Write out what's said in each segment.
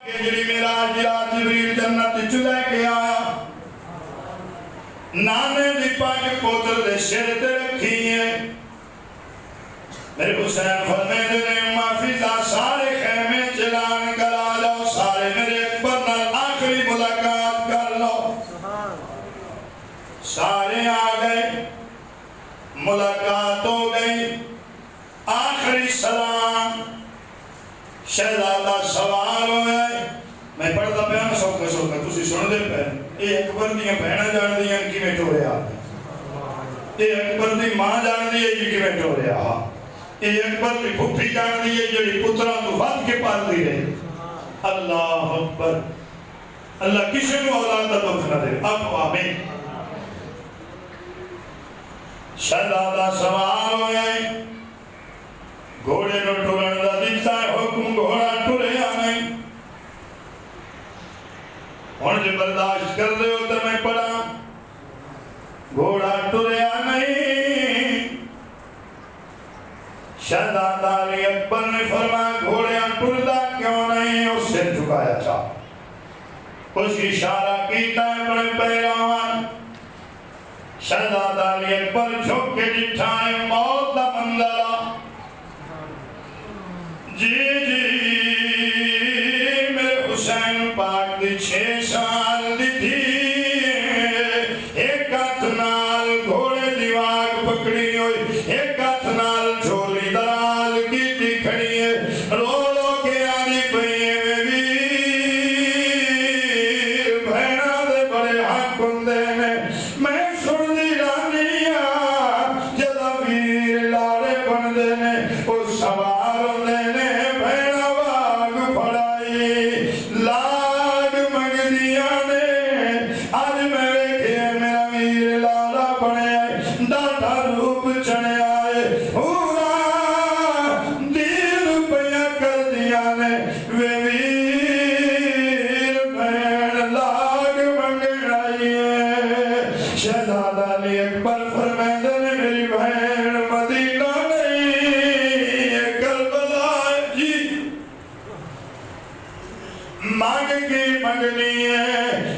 جڑی میرا جبریل جنت وچ لے کے آیا نانے دی پاک پوتر دے سر تے رکھی ہے میرے حسین فرمیندے نے محفوظہ سارے خیمے چلان کرا جاؤ سارے میرے اکبر نال آخری ملاقات کر لو سارے آ گئے ملاقات ہو گئی آخری سلام شہزادہ سوال ہوئے میں پڑھتا پیانا سوکھا سوکھا تُسی سن دے پہنے اے اکبر دیاں بہنہ جان دیاں کی میں ٹھو رہا اے اکبر دی ماں جان دیاں کی میں ٹھو رہا اے اکبر دی بھوپی جان دیاں جڑی پتران تو وقت کے پاس دی رہے اللہ اکبر اللہ کسی کو اولاد دا دکھ نہ دے اب آمین شہزادہ سوال ہوئے گھوڑے نو ٹورن دا دیتا ہے حکم گھوڑا ٹورے آنائیں اور جو برداشت کر دے ہو تو میں پڑھا گھوڑا ٹورے آنائیں شہزادہ علی اکبر نے فرمایا گھوڑے ٹردہ کیوں نہیں اس سے جھکایا چاہ اس اشارہ کیتا ہے بڑے پیراوان شہزادہ علی اکبر جھک کے جٹھائے موت دا منظرہ جی جی میرے حسین پاک دی 6 سال دی تھی ایک ہاتھ نال گھوڑے دی واگ پکڑی ہوئی ایک ہاتھ نال جھولی درال کی تھی کھڑی ہے رو رو کے آنی پئی ویر بہنہ دے بڑے حق کندے نے میں سن دی رانیاں جدہ ویر لارے بندے نے اس سوار ہوندے نے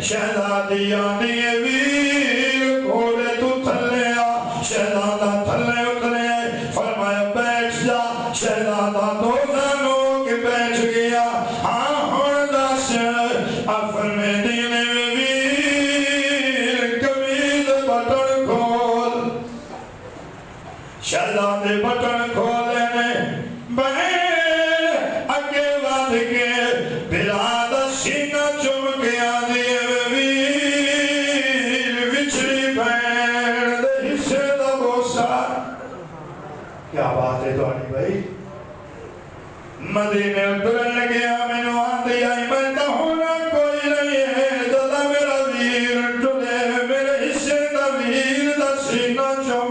شہزادی آنی ویر گھوڑے تو تھلے آ شہزادہ تھلے اترے فرمایا بیٹھ جا شہزادہ دو زنوں کے بیٹھ گیا ہاں ہون دس فرمے دینے ویر کمیز بٹن کھول شہزادے بٹن کھولے نے بہن اگے واد کے بلاد سینہ چم کے آدھی کیا بات ہے دوانی بھائی مدینے اترن لگیا میں نو آن دیا میں تو ہونا کوئی نہیں ہے دادا میرا ویر ٹلے میرے حصے دا ویر دا سینہ چم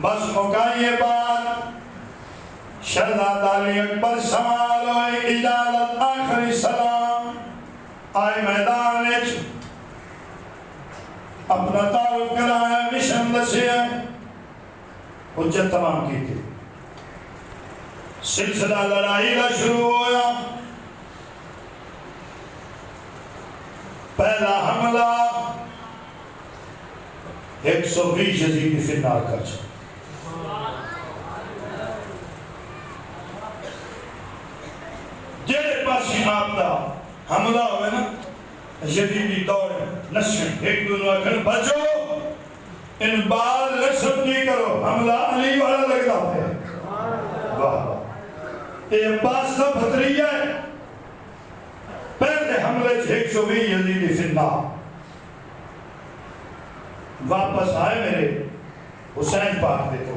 بس مکائیے بات شہزادہ علی اکبر سوال ہوئے اجازت آخری سلام آئے میدان اپنا تعارف کرایا مشن دسیا حجت تمام کی تھی سلسلہ لڑائی کا شروع ہویا پہلا حملہ 120 یزیدی فی النار کر چکا جیلے پاسی مابدہ حملہ ہوئے نا یزیدی دور نشن ایک دنوں اکھن بچو ان بال نشن نہیں کرو حملہ علی والا لگتا ہے واہ یہ عباس کا بھتریہ ہے پہلے حملے 120 یزیدی فی النار واپس آئے میرے حسین پاک دے تو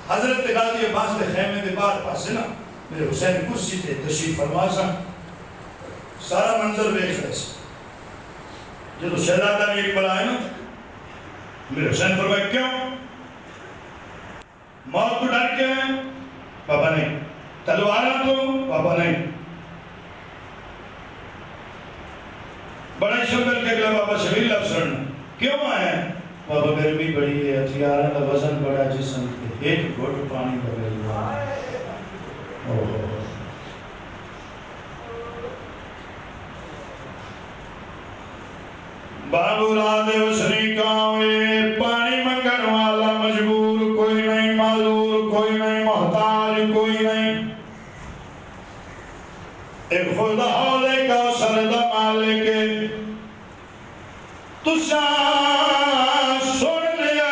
حضرت غازی عباس دے خیمے دے بار پاس ہے نا میرے حسین کرسی تھے تشریف فرما سا سارا منظر بیش ہے جب شہزادہ نے ایک بار آئے نا میرے حسین فرمائے کیوں موت کو ڈر کے ہیں بابا نہیں تلوارہ تو بابا نہیں بڑا شکر کے اگلا بابا شبیل افسرن کیوں آئے ہیں بابا گرمی بڑی ہے، ہتھیاروں کا وزن بڑا جسم کے، ایک گھٹ پانی لگے ہوا ہے۔ بابو رادے وسنی کاوے پانی منگن والا مجبور کوئی نہیں، معذور کوئی نہیں، محتاج کوئی نہیں۔ ایک خدا حولے کا سردہ مالک تسا سن لیا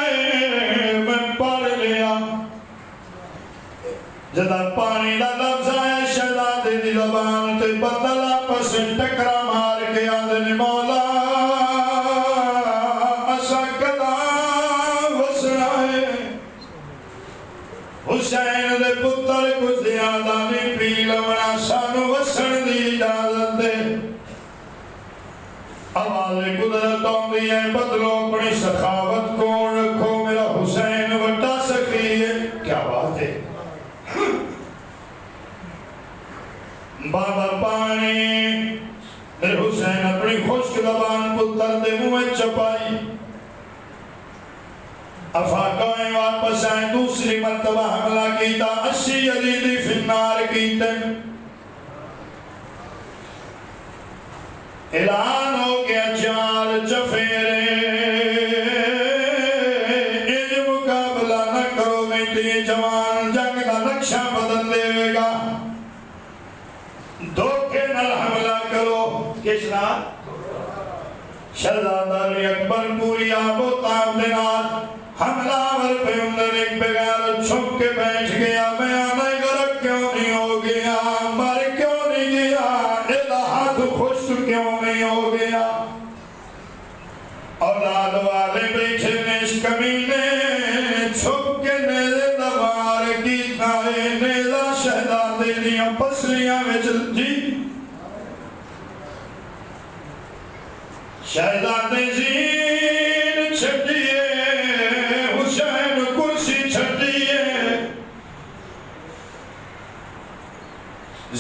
میں پڑھ لیا جدا پانی دا لفظ آیا شہزادے دی زبان تے بدل آپس ٹکرا مار کے آدھے مولا اسا کدا وسنا ہے حسین دے پتر کچھ زیادہ نہیں پی لونا سانو وسن دی اجازت دے۔ آواز قدرت آندی ہے بدلو اپنی سخاوت کون رکھو میرا حسین وٹا سکی ہے۔ کیا بات ہے بابا پانی میرے حسین اپنی خشک زبان پتر دے منہ چپائی افاقائیں واپس آئیں دوسری مرتبہ حملہ کیتا 80 یزیدی فی النار کیتے اعلان ہو گیا 4 چفیرے انج مقابلہ نہ کرو میتی جوان جنگ دا نقشہ بدل دے گا دھوکے نال حملہ کرو۔ کس نال؟ شہزادہ علی اکبر پوری آب و تاب دینات حملہ ور پہ اندر ایک بغیر چھپ کے بیٹھ گیا میں آنے گرک کیوں نہیں ہو گیا مر کیوں نہیں گیا الہات خشک کیوں نہیں ہو گیا۔ اولاد والے بیٹھے نیش کمینے چھپ کے نیزے دوار کی تھائے نیزہ شہزادے دیاں پسلیاں میں چل جی شہزادے زین چھٹیے حسین کرسی چھٹیے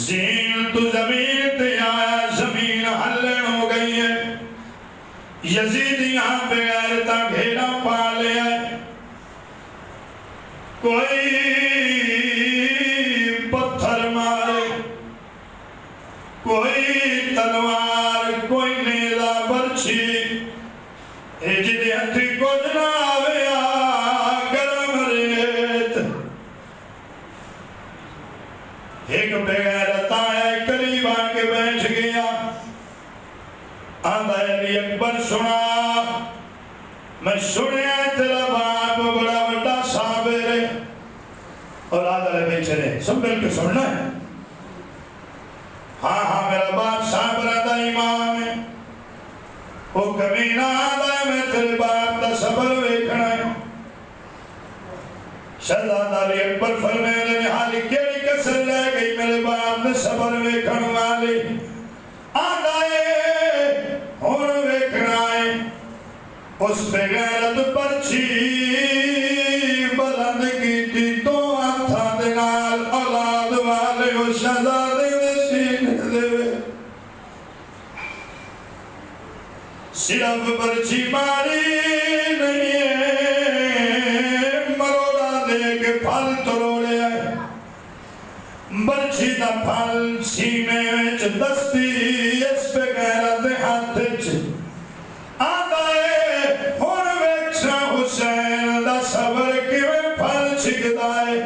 زین تو زمین تے آیا زمین ہلن ہو گئی ہے یزید یہاں بغیر تا گھیرا پا لیا کوئی پتھر مارے کوئی تلوار کوئی نیزہ برچھی جدی ہتھی کو جناوے گرم ریت ایک بغیرت آیا قریب آ کے بیٹھ گیا آدھا علی اکبر سنا میں سنیا تیرا باپ بڑا بڑا صابر ہے اور آدھا لے بیٹھے رہے سب مل کے سننا ہے ہاں ہاں میرا باپ صابر آدھا امام ہے وہ کمینہ آدھا ہے میں تیرے باپ دا صبر ویکھنا ہے۔ شہزادہ علی اکبر فرمائے نے حالی کیڑی کسر لے گئی میرے باپ نے صبر ویکھن والی آدھا ہے ہون ویکھنا ہے اس پہ غیرت پرچی بلند کی تھی تو آتھا دنال اولاد والے و شہزادے دے سینے دے صرف پرچی ماری نہیں ہے مروڑا دے کے پھل تروڑے آئے برچی دا پھل سینے وچ دستی اس پہ غیرت ہاتھ چ آدھا ہے ہون ویکھنا حسین دا صبر کیویں پھل چھکدا ہے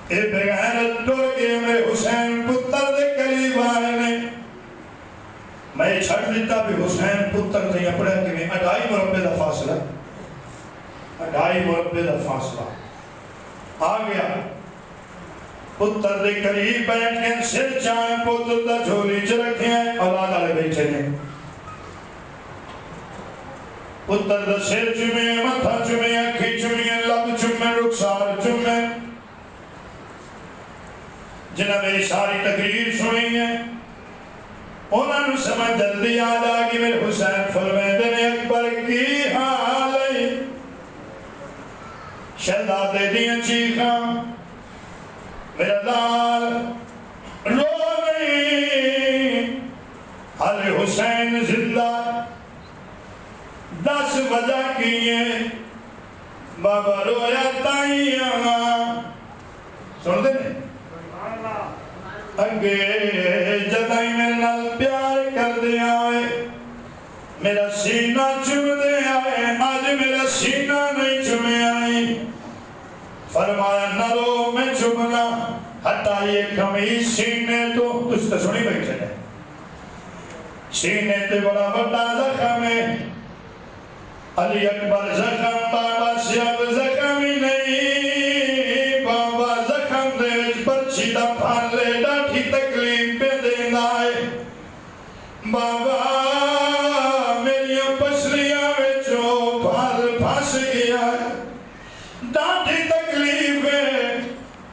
اے بغیرت ٹر گئے میں حسین پتر دے قریب آئے نے میں چھڑ دیتا بھی حسین پتر نہیں اپنے کیویں 2.5 مربع دا فاصلہ 2.5 مربع دا فاصلہ آ گیا پتر دے قریب بیٹھ کے سر چاہیں پتر دا جھولی چ رکھے ہیں اولاد والے بیٹھے نے پتر دا سر چومے متھا چومے اکھی چومے لب چومے رخسار چومے جنہاں میری ساری تقریر سنی ہے انہاں نو سمجھ جلدی آ جا کہ میرے حسین فرمیندے نے اکبر کی حال ہے شہزادے دیاں چیخاں میرا لال رو نہیں حال حسین زندہ 10 بجے وجہ کیے بابا رویا تائیاں سن دے اگے جدائی میرے نال پیار کر دے آئے میرا سینہ چم دے آئے آج میرا سینہ نہیں چمے آئی فرمایا نہ رو میں چمنا حتیٰ یہ کمیز سینے تو تجھ تو سنی بیٹھے ہے سینے تے بڑا بڑا زخم ہے علی اکبر زخم بابا سیاب زخم ہی نہیں بابا زخم دے وچ پرچی دا پھان لے ڈاٹھی تکلیف